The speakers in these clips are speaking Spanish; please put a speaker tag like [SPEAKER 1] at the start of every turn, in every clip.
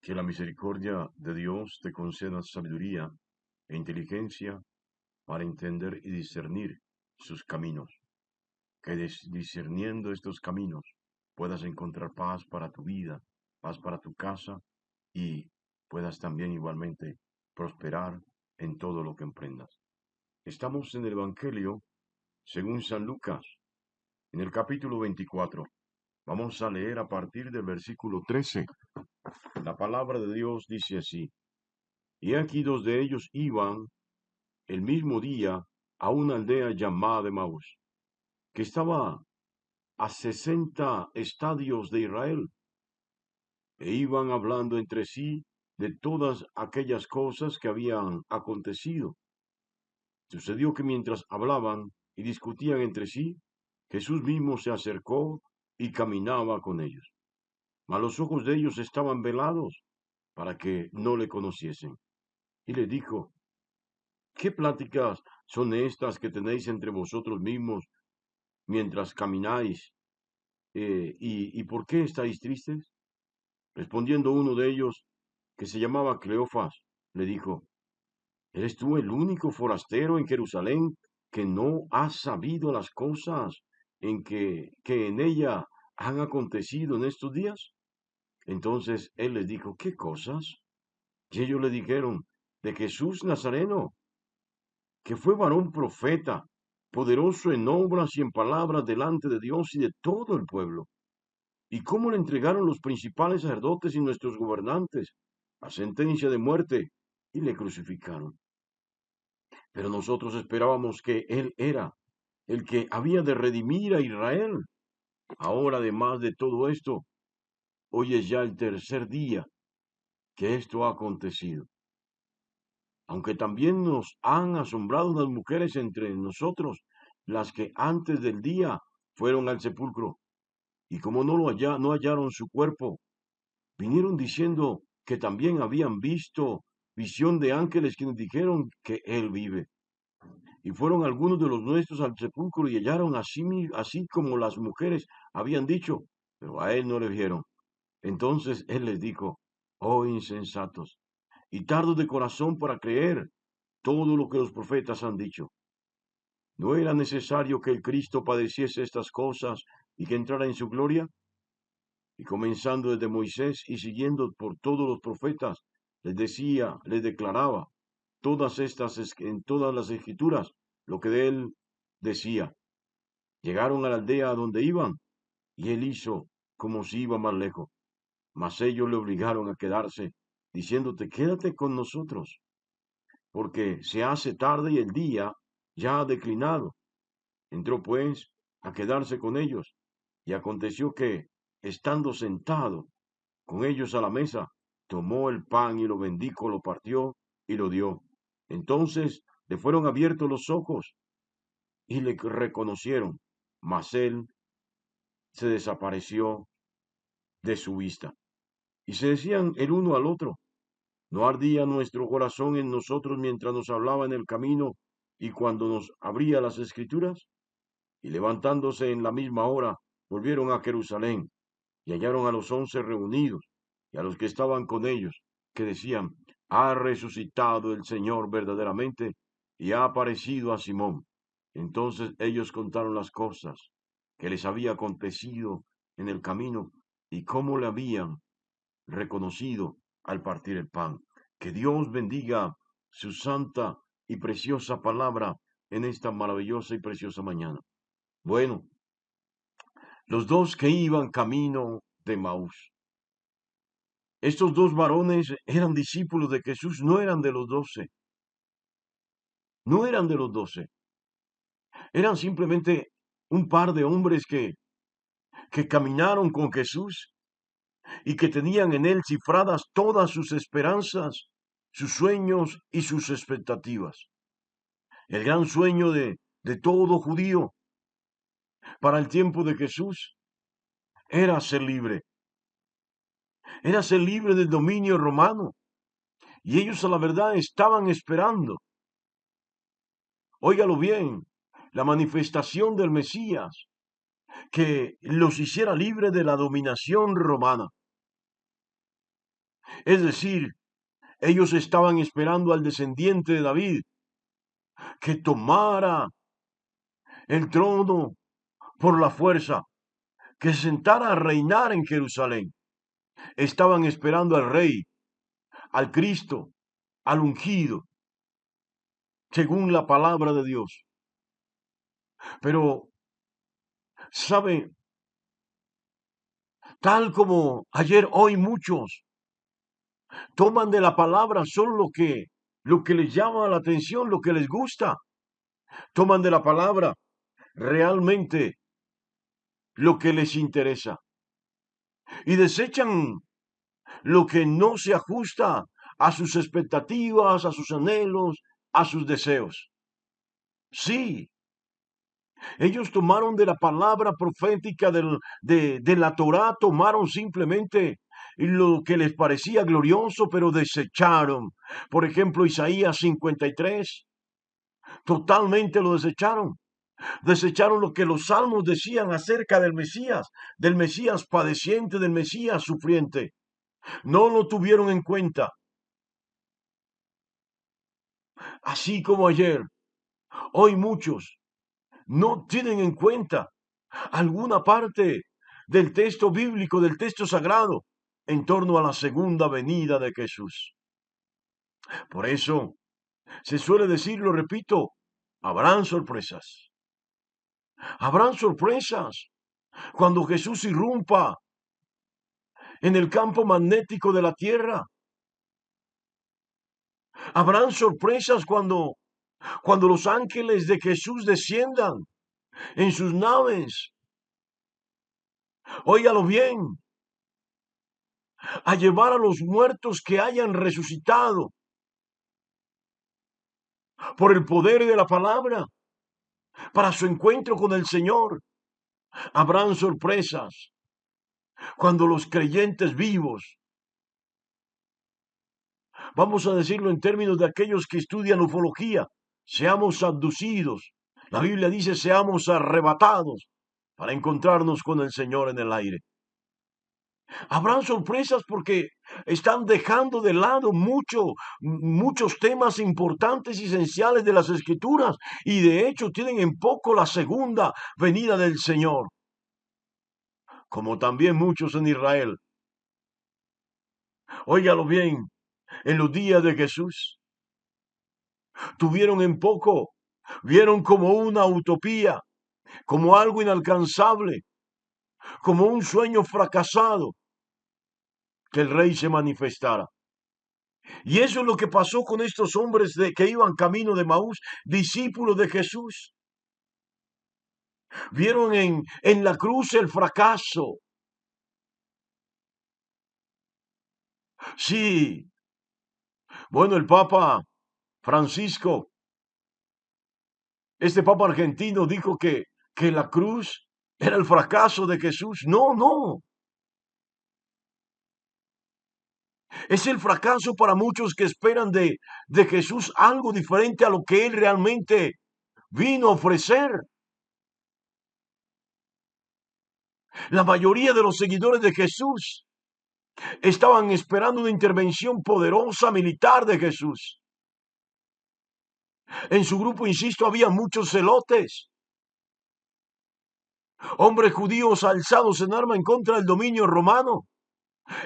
[SPEAKER 1] Que la misericordia de Dios te conceda sabiduría e inteligencia para entender y discernir sus caminos. Que discerniendo estos caminos puedas encontrar paz para tu vida, paz para tu casa y puedas también igualmente prosperar en todo lo que emprendas. Estamos en el Evangelio según San Lucas, en el capítulo 24. Vamos a leer a partir del versículo 13. La palabra de Dios dice así: Y aquí dos de ellos iban el mismo día a una aldea llamada Emaús, que estaba a 60 estadios de Israel, e iban hablando entre sí de todas aquellas cosas que habían acontecido. Sucedió que mientras hablaban y discutían entre sí, Jesús mismo se acercó y caminaba con ellos. Mas los ojos de ellos estaban velados para que no le conociesen. Y le dijo: ¿Qué pláticas son estas que tenéis entre vosotros mismos mientras camináis? ¿Y por qué estáis tristes? Respondiendo uno de ellos, que se llamaba Cleofas, le dijo: ¿Eres tú el único forastero en Jerusalén que no has sabido las cosas que en ella han acontecido en estos días? Entonces él les dijo: ¿Qué cosas? Y ellos le dijeron: de Jesús Nazareno, que fue varón profeta, poderoso en obras y en palabras delante de Dios y de todo el pueblo, y cómo le entregaron los principales sacerdotes y nuestros gobernantes a sentencia de muerte y le crucificaron. Pero nosotros esperábamos que él era el que había de redimir a Israel. Ahora, además de todo esto, hoy es ya el tercer día que esto ha acontecido. Aunque también nos han asombrado las mujeres entre nosotros, las que antes del día fueron al sepulcro, y como no hallaron su cuerpo, vinieron diciendo que también habían visto visión de ángeles quienes dijeron que él vive. Y fueron algunos de los nuestros al sepulcro y hallaron así como las mujeres habían dicho, pero a él no le vieron. Entonces él les dijo: Oh insensatos, y tardos de corazón para creer todo lo que los profetas han dicho. ¿No era necesario que el Cristo padeciese estas cosas y que entrara en su gloria? Y comenzando desde Moisés y siguiendo por todos los profetas, les decía, les declaraba en todas las escrituras lo que de él decía. Llegaron a la aldea a donde iban, y él hizo como si iba más lejos. Mas ellos le obligaron a quedarse, diciéndote: Quédate con nosotros, porque se hace tarde y el día ya ha declinado. Entró pues a quedarse con ellos, y aconteció que, estando sentado con ellos a la mesa, tomó el pan y lo bendijo, lo partió y lo dio. Entonces le fueron abiertos los ojos y le reconocieron, mas él se desapareció de su vista. Y se decían el uno al otro: ¿No ardía nuestro corazón en nosotros mientras nos hablaba en el camino y cuando nos abría las escrituras? Y levantándose en la misma hora, volvieron a Jerusalén, y hallaron a los 11 reunidos, y a los que estaban con ellos, que decían: Ha resucitado el Señor verdaderamente, y ha aparecido a Simón. Entonces ellos contaron las cosas que les había acontecido en el camino, y cómo le habían reconocido al partir el pan. Que Dios bendiga su santa y preciosa palabra en esta maravillosa y preciosa mañana. Bueno, los dos que iban camino de Maús. Estos dos varones eran discípulos de Jesús, no eran de los 12, no eran de los 12, eran simplemente un par de hombres que caminaron con Jesús y que tenían en él cifradas todas sus esperanzas, sus sueños y sus expectativas. El gran sueño de todo judío para el tiempo de Jesús era ser libre del dominio romano. Y ellos a la verdad estaban esperando, óigalo bien, la manifestación del Mesías, que los hiciera libre de la dominación romana. Es decir, ellos estaban esperando al descendiente de David que tomara el trono por la fuerza, que se sentara a reinar en Jerusalén. Estaban esperando al rey, al Cristo, al ungido, según la palabra de Dios. Pero, ¿sabe? Tal como ayer, hoy muchos toman de la palabra solo lo que les llama la atención, lo que les gusta. Toman de la palabra realmente lo que les interesa y desechan lo que no se ajusta a sus expectativas, a sus anhelos, a sus deseos. Sí, ellos tomaron de la palabra profética de la Torá, tomaron simplemente lo que les parecía glorioso, pero desecharon. Por ejemplo, Isaías 53, totalmente lo desecharon. Desecharon lo que los salmos decían acerca del Mesías padeciente, del Mesías sufriente. No lo tuvieron en cuenta. Así como ayer, hoy muchos no tienen en cuenta alguna parte del texto bíblico, del texto sagrado, en torno a la segunda venida de Jesús. Por eso se suele decir, lo repito, habrán sorpresas. Habrán sorpresas cuando Jesús irrumpa en el campo magnético de la tierra. Habrán sorpresas cuando los ángeles de Jesús desciendan en sus naves. Óigalo bien, a llevar a los muertos que hayan resucitado por el poder de la palabra para su encuentro con el Señor. Habrán sorpresas cuando los creyentes vivos, vamos a decirlo en términos de aquellos que estudian ufología, seamos abducidos. La Biblia dice seamos arrebatados para encontrarnos con el Señor en el aire. Habrán sorpresas porque están dejando de lado muchos temas importantes y esenciales de las Escrituras y de hecho tienen en poco la segunda venida del Señor, como también muchos en Israel. Óigalo bien, en los días de Jesús tuvieron en poco, vieron como una utopía, como algo inalcanzable, como un sueño fracasado, que el rey se manifestara. Y eso es lo que pasó con estos hombres que iban camino de Maús, discípulos de Jesús. Vieron en la cruz el fracaso. Sí, bueno, el Papa Francisco, este Papa argentino, dijo que la cruz era el fracaso de Jesús. No, no. Es el fracaso para muchos que esperan de Jesús algo diferente a lo que Él realmente vino a ofrecer. La mayoría de los seguidores de Jesús estaban esperando una intervención poderosa militar de Jesús. En su grupo, insisto, había muchos celotes, hombres judíos alzados en arma en contra del dominio romano.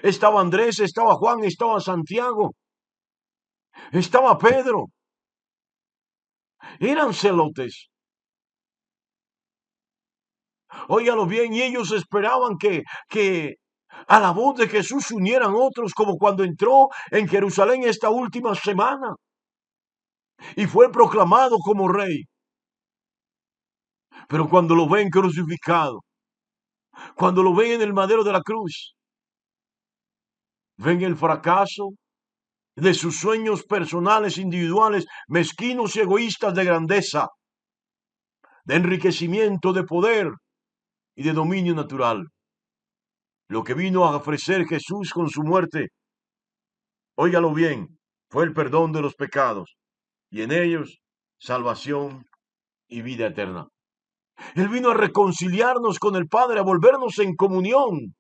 [SPEAKER 1] Estaba Andrés, estaba Juan, estaba Santiago, estaba Pedro. Eran celotes. Óigalo bien, y ellos esperaban que a la voz de Jesús se unieran otros, como cuando entró en Jerusalén esta última semana y fue proclamado como rey. Pero cuando lo ven crucificado, cuando lo ven en el madero de la cruz, ven el fracaso de sus sueños personales, individuales, mezquinos y egoístas de grandeza, de enriquecimiento, de poder y de dominio natural. Lo que vino a ofrecer Jesús con su muerte, óigalo bien, fue el perdón de los pecados y en ellos salvación y vida eterna. Él vino a reconciliarnos con el Padre, a volvernos en comunión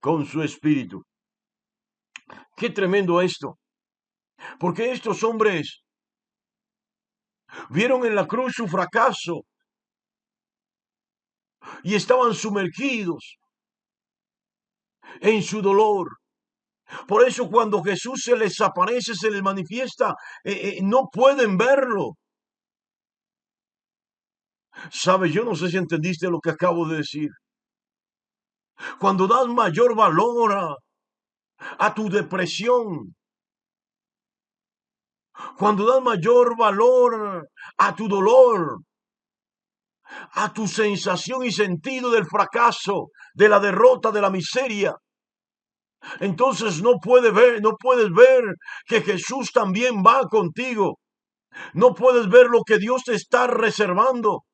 [SPEAKER 1] con su Espíritu. Qué tremendo esto, porque estos hombres vieron en la cruz su fracaso y estaban sumergidos en su dolor. Por eso cuando Jesús se les aparece, se les manifiesta, no pueden verlo. Sabes, yo no sé si entendiste lo que acabo de decir. Cuando das mayor valor a tu depresión, cuando das mayor valor a tu dolor, a tu sensación y sentido del fracaso, de la derrota, de la miseria, entonces no puedes ver que Jesús también va contigo. No puedes ver lo que Dios te está reservando.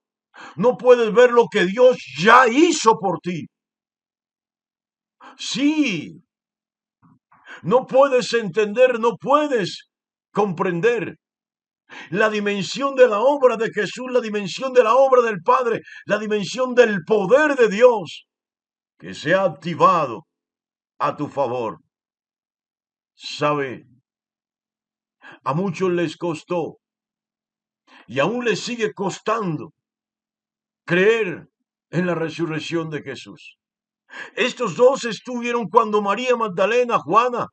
[SPEAKER 1] No puedes ver lo que Dios ya hizo por ti. Sí, no puedes entender, no puedes comprender la dimensión de la obra de Jesús, la dimensión de la obra del Padre, la dimensión del poder de Dios que se ha activado a tu favor. Sabe, a muchos les costó y aún les sigue costando creer en la resurrección de Jesús. Estos dos estuvieron cuando María Magdalena, Juana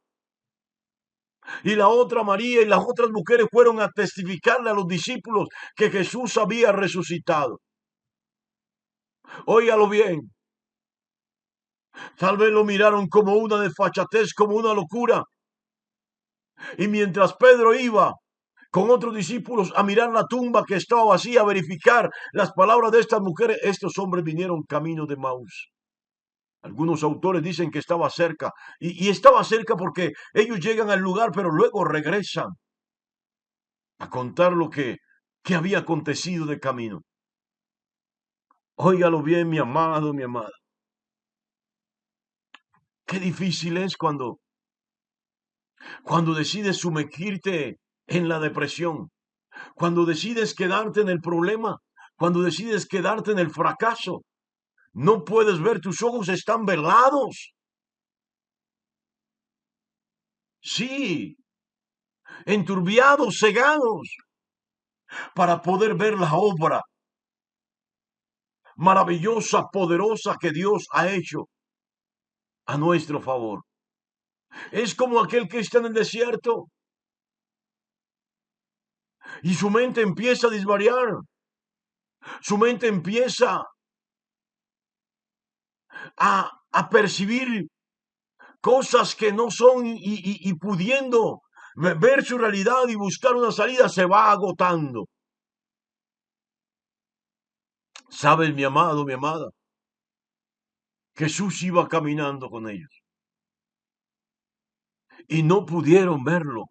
[SPEAKER 1] y la otra María y las otras mujeres fueron a testificarle a los discípulos que Jesús había resucitado. Óigalo bien. Tal vez lo miraron como una desfachatez, como una locura. Y mientras Pedro iba con otros discípulos a mirar la tumba que estaba vacía, a verificar las palabras de estas mujeres, estos hombres vinieron camino de Maús. Algunos autores dicen que estaba cerca, y estaba cerca porque ellos llegan al lugar, pero luego regresan a contar lo que había acontecido de camino. Óigalo bien, mi amado, mi amada. Qué difícil es cuando decides sumergirte en la depresión, cuando decides quedarte en el problema, cuando decides quedarte en el fracaso. No puedes ver, tus ojos están velados. Sí, enturbiados, cegados, para poder ver la obra maravillosa, poderosa que Dios ha hecho a nuestro favor. Es como aquel que está en el desierto y su mente empieza a disvariar, su mente empieza a percibir cosas que no son y pudiendo ver su realidad y buscar una salida se va agotando. ¿Sabes, mi amado, mi amada? Jesús iba caminando con ellos y no pudieron verlo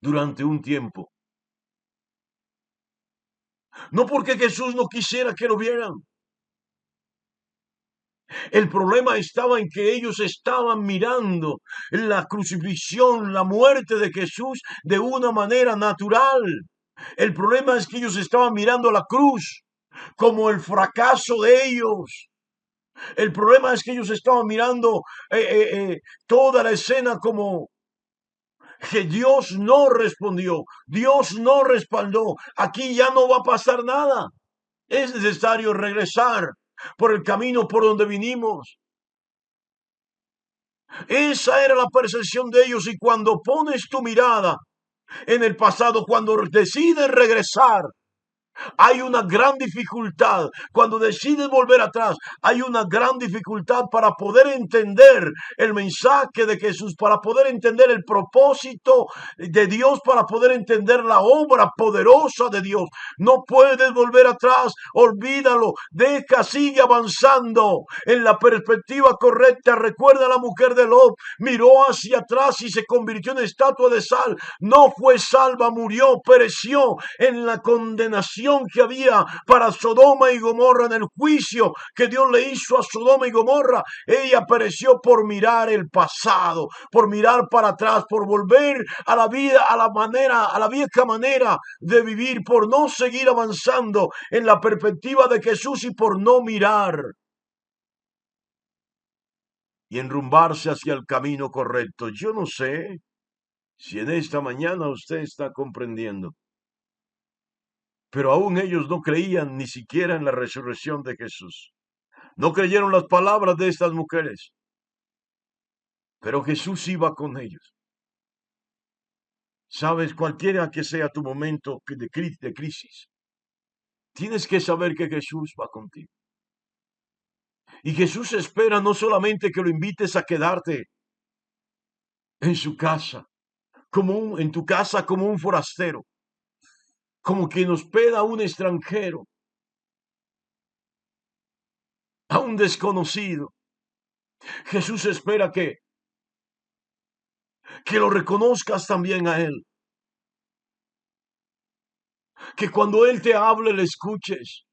[SPEAKER 1] durante un tiempo. No porque Jesús no quisiera que lo vieran. El problema estaba en que ellos estaban mirando la crucifixión, la muerte de Jesús de una manera natural. El problema es que ellos estaban mirando la cruz como el fracaso de ellos. El problema es que ellos estaban mirando toda la escena como que Dios no respondió, Dios no respaldó. Aquí ya no va a pasar nada. Es necesario regresar por el camino por donde vinimos. Esa era la percepción de ellos, y cuando pones tu mirada en el pasado, cuando decides regresar, hay una gran dificultad. Cuando decides volver atrás, hay una gran dificultad para poder entender el mensaje de Jesús, para poder entender el propósito de Dios, para poder entender la obra poderosa de Dios. No puedes volver atrás, olvídalo, deja, sigue avanzando en la perspectiva correcta. Recuerda a la mujer de Lot, miró hacia atrás y se convirtió en estatua de sal. No fue salva, murió, pereció en la condenación que había para Sodoma y Gomorra, en el juicio que Dios le hizo a Sodoma y Gomorra. Ella pereció por mirar el pasado, por mirar para atrás, por volver a la vida, a la vieja manera de vivir, por no seguir avanzando en la perspectiva de Jesús y por no mirar y enrumbarse hacia el camino correcto. Yo no sé si en esta mañana usted está comprendiendo, pero aún ellos no creían ni siquiera en la resurrección de Jesús. No creyeron las palabras de estas mujeres, pero Jesús iba con ellos. Sabes, cualquiera que sea tu momento de crisis, tienes que saber que Jesús va contigo. Y Jesús espera no solamente que lo invites a quedarte en su casa, en tu casa como un forastero, como quien hospeda a un extranjero, a un desconocido. Jesús espera que lo reconozcas también a Él, que cuando Él te hable le escuches,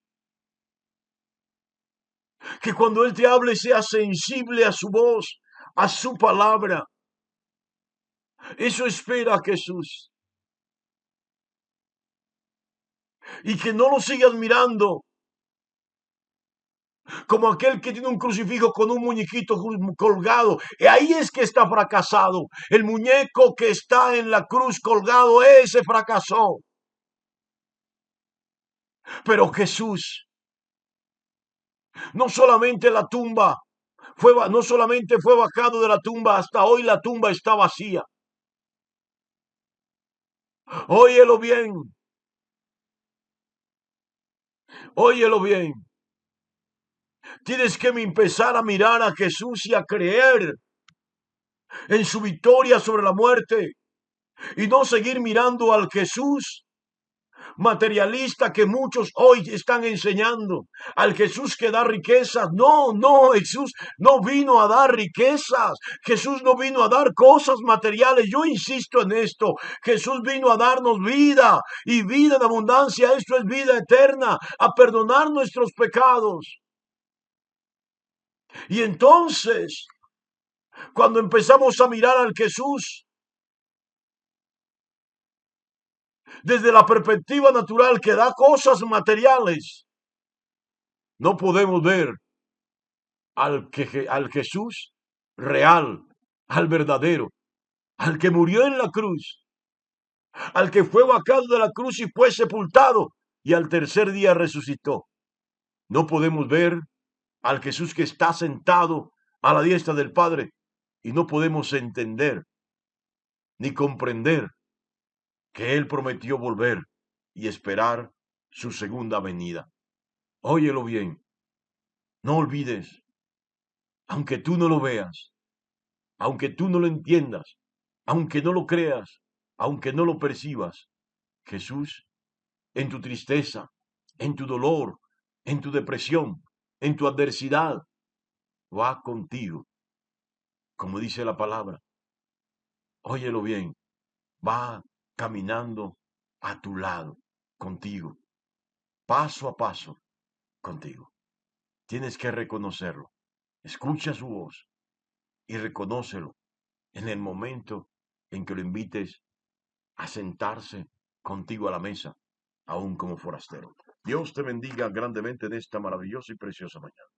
[SPEAKER 1] que cuando Él te hable seas sensible a su voz, a su palabra. Eso espera Jesús. Y que no lo sigas mirando como aquel que tiene un crucifijo con un muñequito colgado. Y ahí es que está fracasado. El muñeco que está en la cruz colgado, ese fracasó. Pero Jesús, no solamente la tumba, no solamente fue bajado de la tumba, hasta hoy la tumba está vacía. Óyelo bien. Óyelo bien. Tienes que empezar a mirar a Jesús y a creer en su victoria sobre la muerte y no seguir mirando al Jesús materialista que muchos hoy están enseñando, al Jesús que da riquezas. No, no, Jesús no vino a dar riquezas, Jesús no vino a dar cosas materiales. Yo insisto en esto, Jesús vino a darnos vida y vida en abundancia. Esto es vida eterna, a perdonar nuestros pecados. Y entonces, cuando empezamos a mirar al Jesús desde la perspectiva natural que da cosas materiales, no podemos ver al Jesús real, al verdadero, al que murió en la cruz, al que fue bajado de la cruz y fue sepultado y al tercer día resucitó. No podemos ver al Jesús que está sentado a la diestra del Padre y no podemos entender ni comprender que Él prometió volver y esperar su segunda venida. Óyelo bien, no olvides, aunque tú no lo veas, aunque tú no lo entiendas, aunque no lo creas, aunque no lo percibas, Jesús, en tu tristeza, en tu dolor, en tu depresión, en tu adversidad, va contigo, como dice la palabra. Óyelo bien, va caminando a tu lado, contigo, paso a paso, contigo. Tienes que reconocerlo. Escucha su voz y reconócelo en el momento en que lo invites a sentarse contigo a la mesa, aún como forastero. Dios te bendiga grandemente en esta maravillosa y preciosa mañana.